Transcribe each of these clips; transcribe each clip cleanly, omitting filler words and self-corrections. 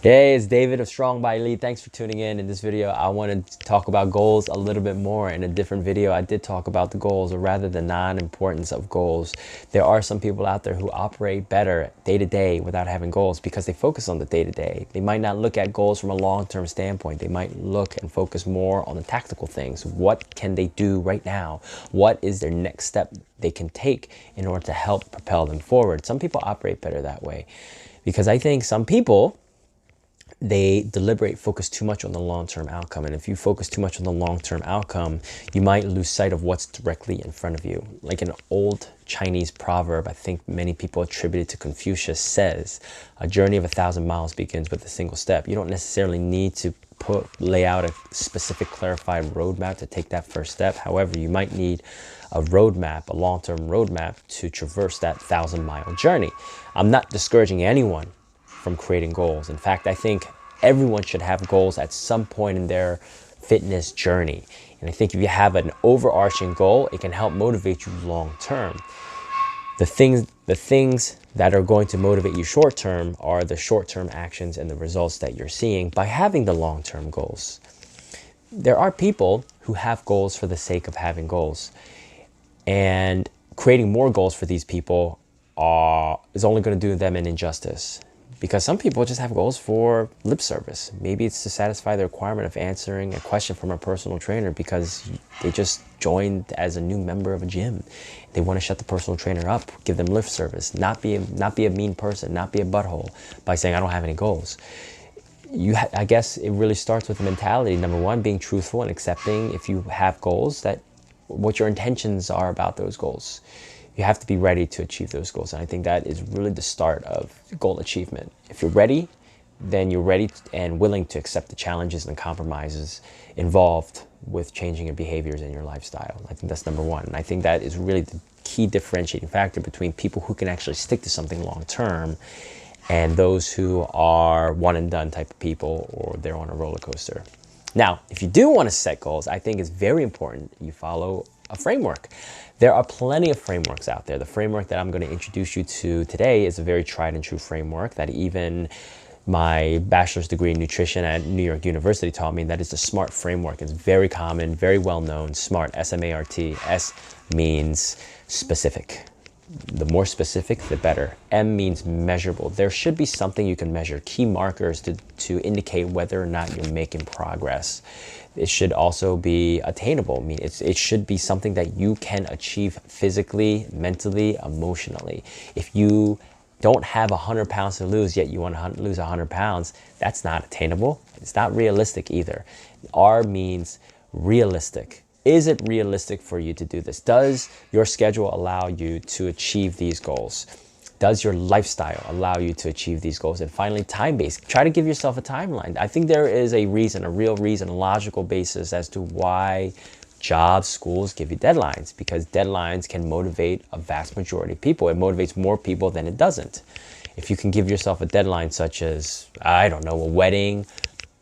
Hey, it's David of Strong by Lead. Thanks for tuning in. In this video, I wanted to talk about goals a little bit more. In a different video, I did talk about the goals, or rather the non-importance of goals. There are some people out there who operate better day to day without having goals because they focus on the day to day. They might not look at goals from a long-term standpoint. They might look and focus more on the tactical things. What can they do right now? What is their next step they can take in order to help propel them forward? Some people operate better that way because I think some people, they deliberate, focus too much on the long-term outcome. And if you focus too much on the long-term outcome, you might lose sight of what's directly in front of you. Like an old Chinese proverb, I think many people attribute it to Confucius, says, a journey of 1,000 miles begins with a single step. You don't necessarily need to lay out a specific clarified roadmap to take that first step. However, you might need a roadmap, a long-term roadmap to traverse that 1,000-mile journey. I'm not discouraging anyone from creating goals. In fact, I think everyone should have goals at some point in their fitness journey. And I think if you have an overarching goal, it can help motivate you long term. The things that are going to motivate you short term are the short term actions and the results that you're seeing by having the long term goals. There are people who have goals for the sake of having goals, and creating more goals for these people is only going to do them an injustice. Because some people just have goals for lip service. Maybe it's to satisfy the requirement of answering a question from a personal trainer because they just joined as a new member of a gym. They want to shut the personal trainer up, give them lip service, not be a mean person, not be a butthole by saying, I don't have any goals. I guess it really starts with the mentality. Number one, being truthful and accepting, if you have goals, that what your intentions are about those goals. You have to be ready to achieve those goals. And I think that is really the start of goal achievement. If you're ready, then you're ready and willing to accept the challenges and compromises involved with changing your behaviors and your lifestyle. I think that's number one. And I think that is really the key differentiating factor between people who can actually stick to something long term and those who are one and done type of people, or they're on a roller coaster. Now, if you do want to set goals, I think it's very important you follow a framework. There are plenty of frameworks out there. The framework that I'm going to introduce you to today is a very tried and true framework that even my bachelor's degree in nutrition at New York University taught me. That is the SMART framework. It's very common, very well known. SMART, S-M-A-R-T. S means specific. The more specific, the better. M means measurable. There should be something you can measure, key markers to indicate whether or not you're making progress. It should also be attainable. I mean, it should be something that you can achieve physically, mentally, emotionally. If you don't have 100 pounds to lose, yet you want to lose 100 pounds, that's not attainable. It's not realistic either. R means realistic. Is it realistic for you to do this? Does your schedule allow you to achieve these goals? Does your lifestyle allow you to achieve these goals? And finally, time-based. Try to give yourself a timeline. I think there is a reason, a real reason, a logical basis as to why jobs, schools give you deadlines, because deadlines can motivate a vast majority of people. It motivates more people than it doesn't. If you can give yourself a deadline such as, I don't know, a wedding,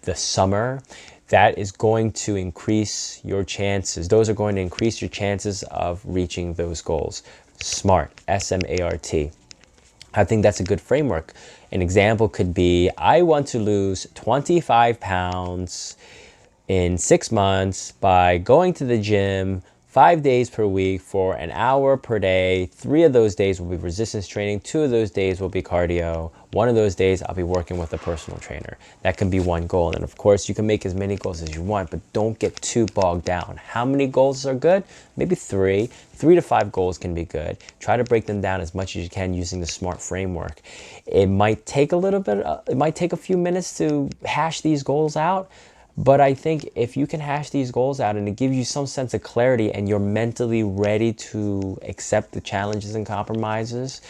the summer, that is going to increase your chances. Those are going to increase your chances of reaching those goals. SMART, S-M-A-R-T. I think that's a good framework. An example could be, I want to lose 25 pounds in 6 months by going to the gym 5 days per week for an hour per day. 3 of those days will be resistance training. 2 of those days will be cardio. 1 of those days I'll be working with a personal trainer. That can be one goal. And of course, you can make as many goals as you want, but don't get too bogged down. How many goals are good? Maybe 3. 3 to 5 goals can be good. Try to break them down as much as you can using the SMART framework. It might take a little bit, it might take a few minutes to hash these goals out. But I think if you can hash these goals out and it gives you some sense of clarity and you're mentally ready to accept the challenges and compromises,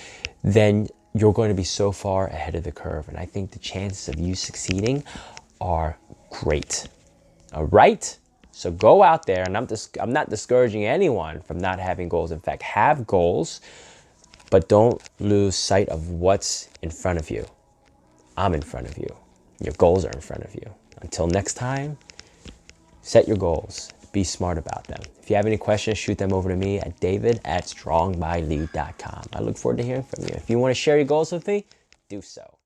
then you're going to be so far ahead of the curve. And I think the chances of you succeeding are great. All right? So go out there, and I'm not discouraging anyone from not having goals. In fact, have goals, but don't lose sight of what's in front of you. I'm in front of you. Your goals are in front of you. Until next time, set your goals. Be smart about them. If you have any questions, shoot them over to me at david@strongbylead.com. I look forward to hearing from you. If you want to share your goals with me, do so.